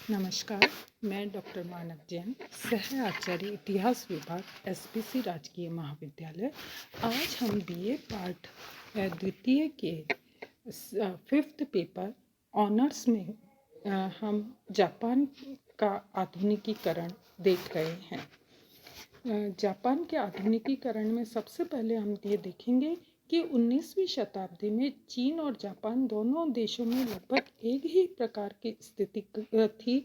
नमस्कार, मैं डॉक्टर मानक जैन, सह आचार्य इतिहास विभाग एसपीसी राजकीय महाविद्यालय। आज हम बीए पार्ट द्वितीय के फिफ्थ पेपर ऑनर्स में हम जापान का आधुनिकीकरण देख रहे हैं। जापान के आधुनिकीकरण में सबसे पहले हम ये देखेंगे कि 19वीं शताब्दी में चीन और जापान दोनों देशों में लगभग एक ही प्रकार की स्थिति थी।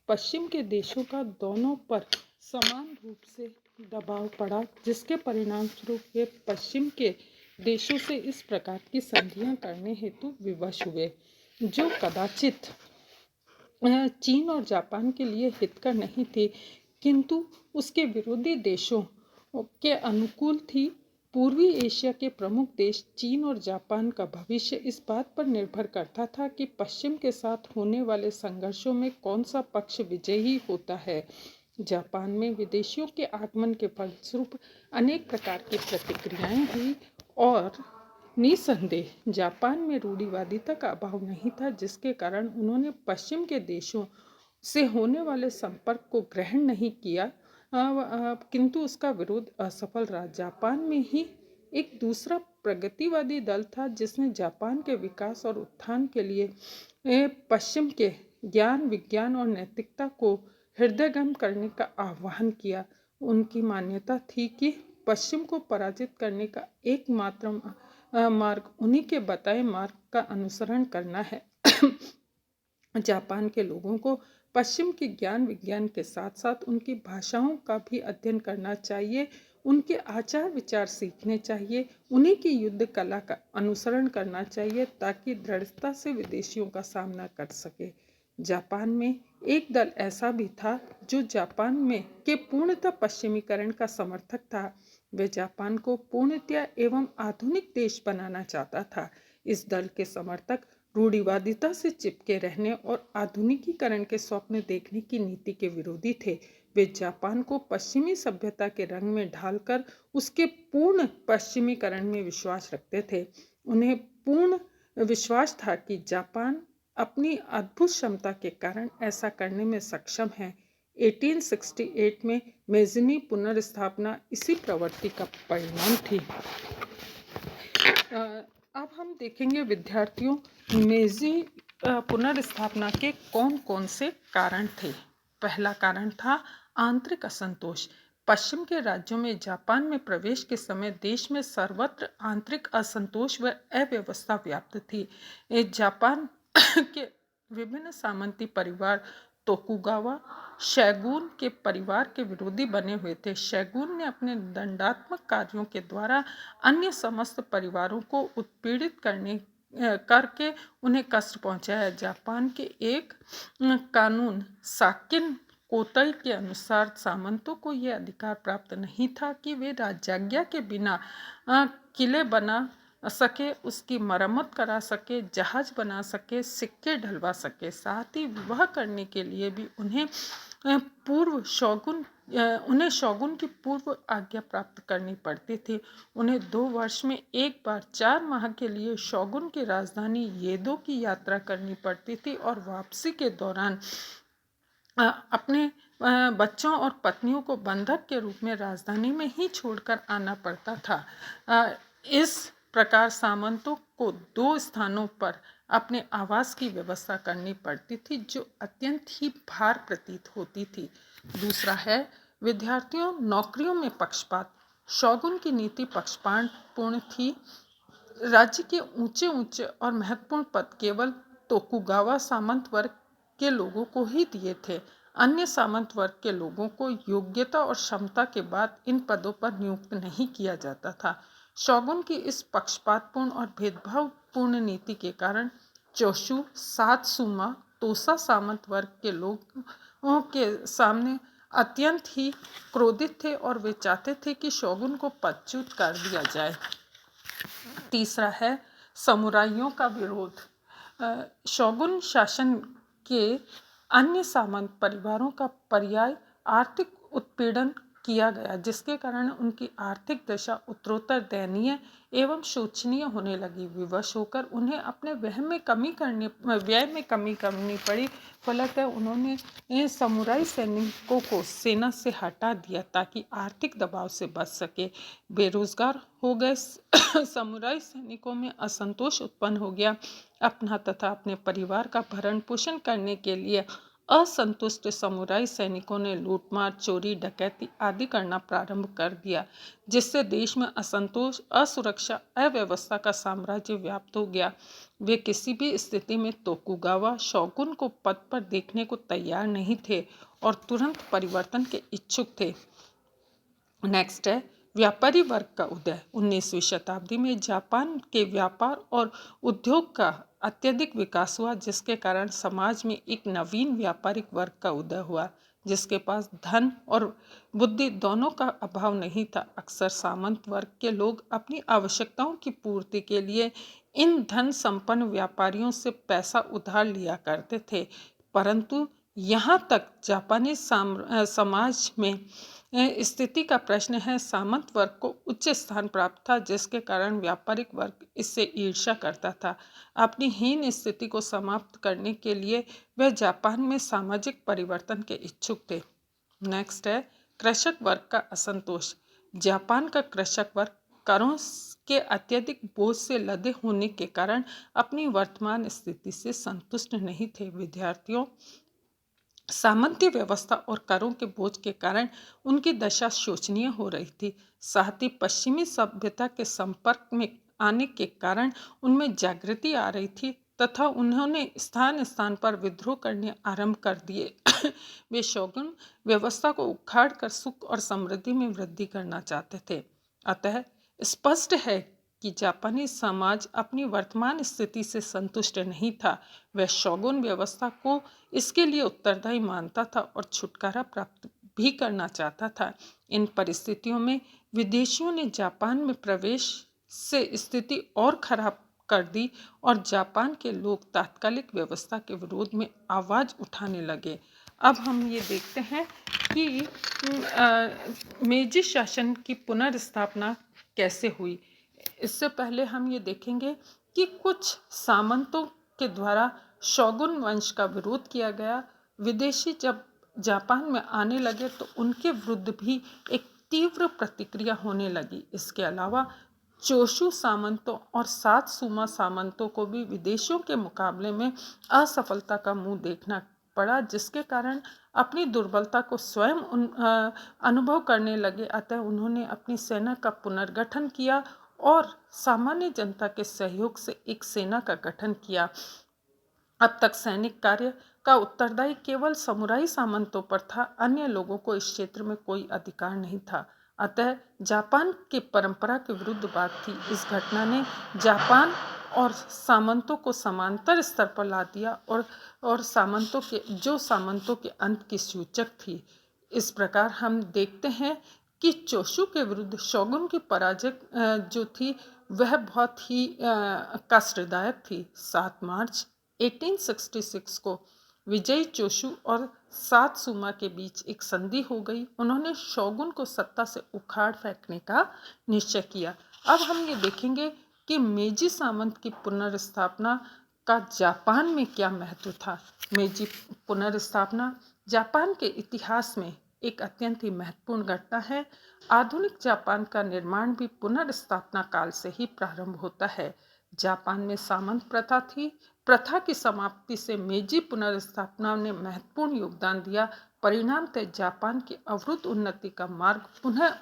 पश्चिम के देशों का दोनों पर समान रूप से दबाव पड़ा, जिसके परिणाम स्वरूप वे पश्चिम के देशों से इस प्रकार की संधियां करने हेतु विवश हुए, जो कदाचित चीन और जापान के लिए हितकर नहीं थी, किंतु उसके विरोधी देशों के अनुकूल थी। पूर्वी एशिया के प्रमुख देश चीन और जापान का भविष्य इस बात पर निर्भर करता था कि पश्चिम के साथ होने वाले संघर्षों में कौन सा पक्ष विजयी होता है। जापान में विदेशियों के आगमन के फलस्वरूप अनेक प्रकार की प्रतिक्रियाएं हुई और निसंदेह जापान में रूढ़िवादिता का अभाव नहीं था, जिसके कारण उन्होंने पश्चिम के देशों से होने वाले संपर्क को ग्रहण नहीं किया, किंतु उसका विरोध असफल रहा। जापान में ही एक दूसरा प्रगतिवादी दल था जिसने जापान के विकास और उत्थान के लिए पश्चिम के ज्ञान, विज्ञान और नैतिकता को हृदयंगम करने का आह्वान किया। उनकी मान्यता थी कि पश्चिम को पराजित करने का एकमात्र मार्ग उन्हीं के बताए मार्ग का अनुसरण करना है। जापान के लोगों को पश्चिम के ज्ञान विज्ञान के साथ साथ उनकी भाषाओं का भी अध्ययन करना चाहिए, उनके आचार विचार सीखने चाहिए, उन्हीं की युद्ध कला का अनुसरण करना चाहिए ताकि दृढ़ता से विदेशियों का सामना कर सके। जापान में एक दल ऐसा भी था जो जापान में के पूर्णतः पश्चिमीकरण का समर्थक था। वे जापान को पूर्णतया एवं आधुनिक देश बनाना चाहता था। इस दल के समर्थक रूढ़िवादिता से चिपके रहने और आधुनिकीकरण के स्वप्न देखने की नीति के विरोधी थे। वे जापान को पश्चिमी सभ्यता के रंग में ढालकर उसके पूर्ण पश्चिमीकरण में विश्वास रखते थे। उन्हें पूर्ण विश्वास था कि जापान अपनी अद्भुत क्षमता के कारण ऐसा करने में सक्षम है। 1868 में मेजिनी पुनर्स्थापना इसी प्रवृत्ति का परिणाम थी। अब हम देखेंगे विद्यार्थियों, मेजी पुनर्स्थापना के कौन कौन से कारण थे। पहला कारण था आंतरिक असंतोष। पश्चिम के राज्यों में जापान में प्रवेश के समय देश में सर्वत्र आंतरिक असंतोष व अव्यवस्था व्याप्त थी। जापान के विभिन्न सामंती परिवार तोकुगावा शैगुन के परिवार के विरोधी बने हुए थे। शैगुन ने अपने दंडात्मक कार्यों के द्वारा अन्य समस्त परिवारों को उत्पीड़ित करके उन्हें कष्ट पहुंचाया। जापान के एक कानून साकिन कोतई के अनुसार सामंतों को यह अधिकार प्राप्त नहीं था कि वे राजाज्ञा के बिना किले बना सके, उसकी मरम्मत करा सके, जहाज बना सके, सिक्के ढलवा सके। साथ ही विवाह करने के लिए भी उन्हें शोगुन की पूर्व आज्ञा प्राप्त करनी पड़ती थी। उन्हें 2 वर्ष में एक बार 4 माह के लिए शोगुन की राजधानी येदो की यात्रा करनी पड़ती थी और वापसी के दौरान अपने बच्चों और पत्नियों को बंधक के रूप में राजधानी में ही छोड़कर आना पड़ता था। इस प्रकार सामंतों को 2 स्थानों पर अपने आवास की व्यवस्था करनी पड़ती थी, जो अत्यंत ही भार प्रतीत होती थी। दूसरा है विद्यार्थियों नौकरियों में पक्षपात। शोगुन की नीति पक्षपातपूर्ण थी। राज्य के ऊंचे ऊंचे और महत्वपूर्ण पद केवल तोकुगावा सामंत वर्ग के लोगों को ही दिए थे। अन्य सामंत वर्ग के लोगों को योग्यता और क्षमता के बाद इन पदों पर नियुक्त नहीं किया जाता था। शोगुन की इस पक्षपातपूर्ण और भेदभावपूर्ण नीति के कारण चोशु, सातसुमा, तोसा सामंत वर्ग के लोगों के सामने अत्यंत ही क्रोधित थे और वे चाहते थे कि शोगुन को पदच्युत कर दिया जाए। तीसरा है समुराइयों का विरोध। शोगुन शासन के अन्य सामंत परिवारों का पर्याय आर्थिक उत्पीड़न किया गया, जिसके कारण उनकी आर्थिक दशा उत्तरोत्तर दयनीय एवं शोचनीय होने लगी। विवश होकर उन्हें अपने व्यय में कमी करनी पड़ी। फलतः उन्होंने समुराई सैनिकों को सेना से हटा दिया ताकि आर्थिक दबाव से बच सके। बेरोजगार हो गए समुराई सैनिकों में असंतोष उत्पन्न हो गया। अपना तथा अपने परिवार का भरण पोषण करने के लिए असंतुष्ट समुराई सैनिकों ने लूटमार, चोरी, डकैती आदि करना प्रारंभ कर दिया, जिससे देश में असंतोष, असुरक्षा, अव्यवस्था का साम्राज्य व्याप्त हो गया। वे किसी भी स्थिति में तोकुगावा शोगुन को पद पर देखने को तैयार नहीं थे और तुरंत परिवर्तन के इच्छुक थे। नेक्स्ट है व्यापारी वर्ग का उदय। 19वीं शताब्दी में जापान के व्यापार और उद्योग का अत्यधिक विकास हुआ, जिसके कारण समाज में एक नवीन व्यापारिक वर्ग का उदय हुआ, जिसके पास धन और बुद्धि दोनों का अभाव नहीं था। अक्सर सामंत वर्ग के लोग अपनी आवश्यकताओं की पूर्ति के लिए इन धन संपन्न व्यापारियों से पैसा उधार लिया करते थे, परंतु यहाँ तक जापानी समाज में स्थिति का प्रश्न है। सामंत वर्ग को उच्च स्थान प्राप्त था, जिसके कारण व्यापारिक वर्ग इससे ईर्ष्या करता था। अपनी हीन स्थिति को समाप्त करने के लिए वह जापान में सामाजिक परिवर्तन के इच्छुक थे। नेक्स्ट है कृषक वर्ग का असंतोष। जापान का कृषक वर्ग करों के अत्यधिक बोझ से लदे होने के कारण अपनी वर्तमान स्थिति से संतुष्ट नहीं थे। विद्यार्थियों, सामंती व्यवस्था और करों के बोझ के कारण उनकी दशा शोचनीय हो रही थी। साथ ही पश्चिमी सभ्यता के संपर्क में आने के कारण उनमें जागृति आ रही थी तथा उन्होंने स्थान स्थान पर विद्रोह करने आरंभ कर दिए। वे शोगुन व्यवस्था को उखाड़कर सुख और समृद्धि में वृद्धि करना चाहते थे। अतः स्पष्ट है कि जापानी समाज अपनी वर्तमान स्थिति से संतुष्ट नहीं था। वह शोगुन व्यवस्था को इसके लिए उत्तरदायी मानता था और छुटकारा प्राप्त भी करना चाहता था। इन परिस्थितियों में विदेशियों ने जापान में प्रवेश से स्थिति और खराब कर दी और जापान के लोग तात्कालिक व्यवस्था के विरोध में आवाज़ उठाने लगे। अब हम ये देखते हैं कि मेजी शासन की पुनर्स्थापना कैसे हुई। इससे पहले हम ये देखेंगे कि कुछ सामंतों के द्वारा शोगुन वंश का विरोध किया गया। विदेशी जब जापान में आने लगे तो उनके विरुद्ध भी एक तीव्र प्रतिक्रिया होने लगी। इसके अलावा चोशु सामंतों और सातसुमा सामंतों को भी विदेशियों के मुकाबले में असफलता का मुंह देखना पड़ा, जिसके कारण अपनी दुर्बलता को स्वयं अनुभव करने लगे। अतः उन्होंने अपनी सेना का पुनर्गठन किया और सामान्य जनता के सहयोग से एक सेना का गठन किया। अब तक सैनिक कार्य का उत्तरदायी केवल समुराई सामंतों पर था, अन्य लोगों को इस क्षेत्र में कोई अधिकार नहीं था। अतः जापान की परंपरा के विरुद्ध बात थी। इस घटना ने जापान और सामंतों को समांतर स्तर पर ला दिया और सामंतों के अंत की सूचक थी। इस प्रकार हम देखते हैं कि चोशु के विरुद्ध शोगुन की पराजय जो थी वह बहुत ही कष्टदायक थी। 7 मार्च 1866 को विजयी चोशु और सातसुमा के बीच एक संधि हो गई। उन्होंने शोगुन को सत्ता से उखाड़ फेंकने का निश्चय किया। अब हम ये देखेंगे कि मेजी सामंत की पुनर्स्थापना का जापान में क्या महत्व था। मेजी पुनर्स्थापना जापान के इतिहास में एक अत्यंत ही महत्वपूर्ण घटना है। आधुनिक जापान का निर्माण भी पुनर्स्थापना काल से ही प्रारंभ होता है। जापान में सामंत प्रथा थी। प्रथा की समाप्ति से मेजी पुनर्स्थापना ने महत्वपूर्ण योगदान दिया। परिणामतः जापान की अवरुद्ध उन्नति का मार्ग पुनः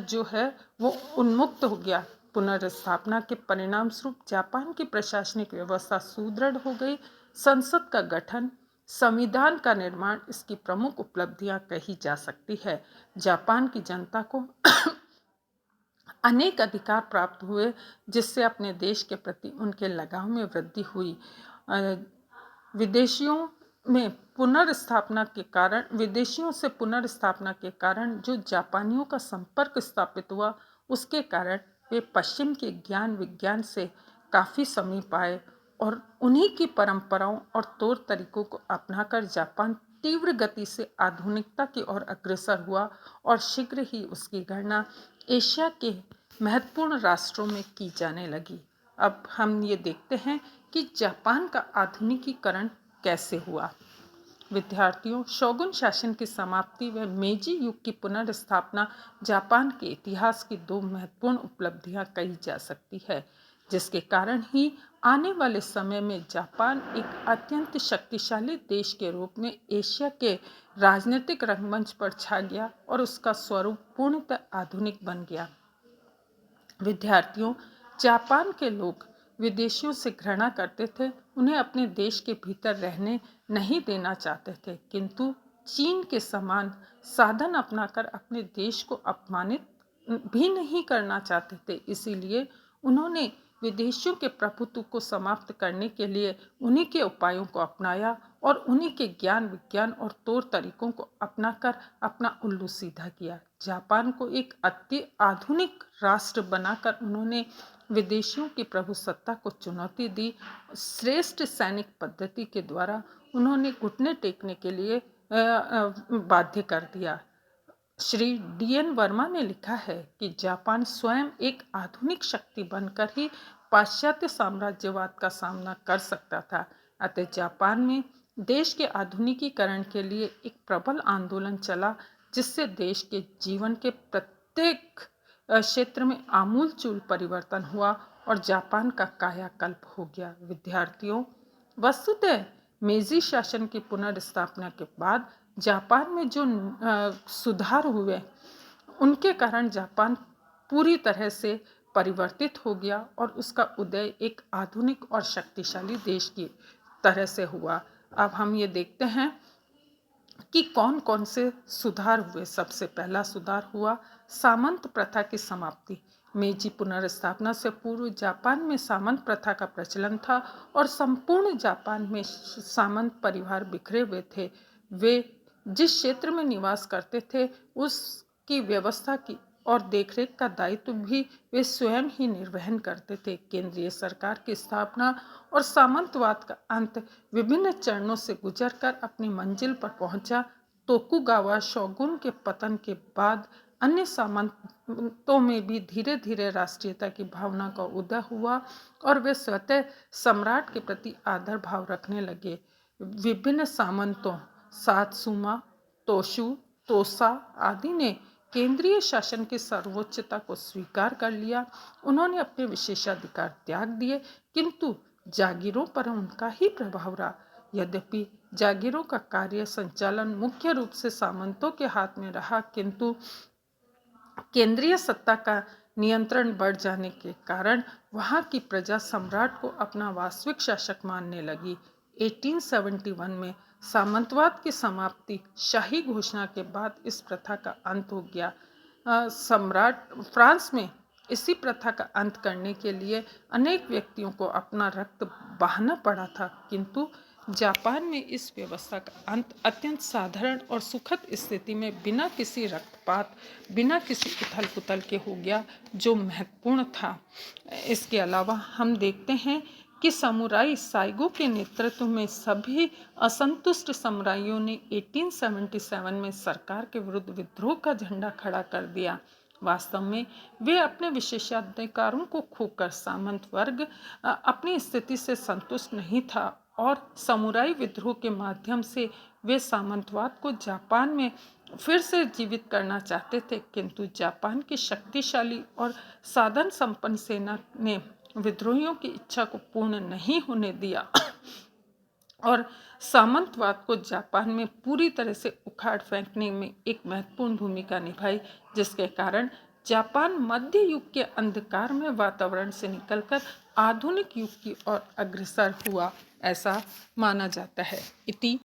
जो है वो उन्मुक्त हो गया। पुनर्स्थापना के परिणाम स्वरूप जापान की प्रशासनिक व्यवस्था सुदृढ़ हो गई। संसद का गठन, संविधान का निर्माण इसकी प्रमुख उपलब्धियां कही जा सकती है। जापान की जनता को अनेक अधिकार प्राप्त हुए, जिससे अपने देश के प्रति उनके लगाव में वृद्धि हुई। विदेशियों से पुनर्स्थापना के कारण जो जापानियों का संपर्क स्थापित हुआ, उसके कारण वे पश्चिम के ज्ञान विज्ञान से काफ़ी समीप आए और उन्हीं की परंपराओं और तौर तरीकों को अपनाकर जापान तीव्र गति से आधुनिकता की ओर अग्रसर हुआ और शीघ्र ही उसकी गणना एशिया के महत्वपूर्ण राष्ट्रों में की जाने लगी। अब हम ये देखते हैं कि जापान का आधुनिकीकरण कैसे हुआ। विद्यार्थियों, शोगुन शासन की समाप्ति व मेजी युग की पुनर्स्थापना जापान के इतिहास की दो महत्वपूर्ण उपलब्धियां कही जा सकती है, जिसके कारण ही आने वाले समय में जापान एक अत्यंत शक्तिशाली देश के रूप में एशिया के राजनीतिक रंगमंच पर छा गया और उसका स्वरूप पूर्णतः आधुनिक बन गया। विद्यार्थियों, जापान के लोग विदेशियों से घृणा करते थे, उन्हें अपने देश के भीतर रहने नहीं देना चाहते थे, किंतु चीन के समान साधन अपनाकर अपने देश को अपमानित भी नहीं करना चाहते थे। इसीलिए उन्होंने विदेशियों के प्रभुत्व को समाप्त करने के लिए उन्हीं के उपायों को अपनाया और उन्हीं के ज्ञान विज्ञान और तौर तरीकों को अपनाकर अपना उल्लू सीधा किया। जापान को एक अति आधुनिक राष्ट्र बनाकर उन्होंने विदेशियों की प्रभुसत्ता को चुनौती दी। श्रेष्ठ सैनिक पद्धति के द्वारा उन्होंने घुटने टेकने के लिए बाध्य कर दिया। श्री डी.एन. वर्मा ने लिखा है कि जापान स्वयं एक आधुनिक शक्ति बनकर ही पाश्चात्य साम्राज्यवाद का सामना कर सकता था। अतः जापान में देश के आधुनिकीकरण के लिए एक प्रबल आंदोलन चला, जिससे देश के जीवन के प्रत्येक क्षेत्र में आमूलचूल परिवर्तन हुआ और जापान का कायाकल्प हो गया। विद्यार्थियों, वस्तुतः मेजी शासन की पुनर्स्थापना के बाद जापान में जो सुधार हुए, उनके कारण जापान पूरी तरह से परिवर्तित हो गया और उसका उदय एक आधुनिक और शक्तिशाली देश की तरह से हुआ। अब हम ये देखते हैं कि कौन कौन से सुधार हुए। सबसे पहला सुधार हुआ सामंत प्रथा की समाप्ति। मेजी पुनर्स्थापना से पूर्व जापान में सामंत प्रथा का प्रचलन था और संपूर्ण जापान में सामंत परिवार बिखरे हुए थे। वे जिस क्षेत्र में निवास करते थे उसकी व्यवस्था की और देखरेख का दायित्व भी वे स्वयं ही निर्वहन करते थे। केंद्रीय सरकार की स्थापना और सामंतवाद का अंत विभिन्न चरणों से गुजरकर अपनी मंजिल पर पहुंचा। तोकुगावा शोगुन के पतन के बाद अन्य सामंतों में भी धीरे धीरे राष्ट्रीयता की भावना का उदय हुआ और वे स्वतः सम्राट के प्रति आदर भाव रखने लगे। विभिन्न सामंतों सात्सुमा, तोशु, तोसा आदि ने केंद्रीय शासन की सर्वोच्चता को स्वीकार कर लिया। उन्होंने अपने विशेषाधिकार त्याग दिए, किंतु जागीरों पर उनका ही प्रभाव रहा। यद्यपि जागीरों का कार्य संचालन मुख्य रूप से सामंतों के हाथ में रहा, किंतु केंद्रीय सत्ता का नियंत्रण बढ़ जाने के कारण वहां की प्रजा सम्राट को अपना वास्तविक शासक मानने लगी। 1871 में सामंतवाद की समाप्ति शाही घोषणा के बाद इस प्रथा का अंत हो गया। सम्राट फ्रांस में इसी प्रथा का अंत करने के लिए अनेक व्यक्तियों को अपना रक्त बहाना पड़ा था, किंतु जापान में इस व्यवस्था का अंत अत्यंत साधारण और सुखद स्थिति में बिना किसी रक्तपात, बिना किसी उथल पुथल के हो गया, जो महत्वपूर्ण था। इसके अलावा हम देखते हैं कि समुराई साइगो के नेतृत्व में सभी असंतुष्ट समुराइयों ने 1877 में सरकार के विरुद्ध विद्रोह का झंडा खड़ा कर दिया। वास्तव में वे अपने विशेषाधिकारों को खोकर सामंत वर्ग अपनी स्थिति से संतुष्ट नहीं था और समुराई विद्रोह के माध्यम से वे सामंतवाद को जापान में फिर से जीवित करना चाहते थे, किंतु जापान की शक्तिशाली और साधन संपन्न सेना ने विद्रोहियों की इच्छा को पूर्ण नहीं होने दिया और सामंतवाद को जापान में पूरी तरह से उखाड़ फेंकने में एक महत्वपूर्ण भूमिका निभाई, जिसके कारण जापान मध्य युग के अंधकार में वातावरण से निकलकर आधुनिक युग की ओर अग्रसर हुआ, ऐसा माना जाता है। इति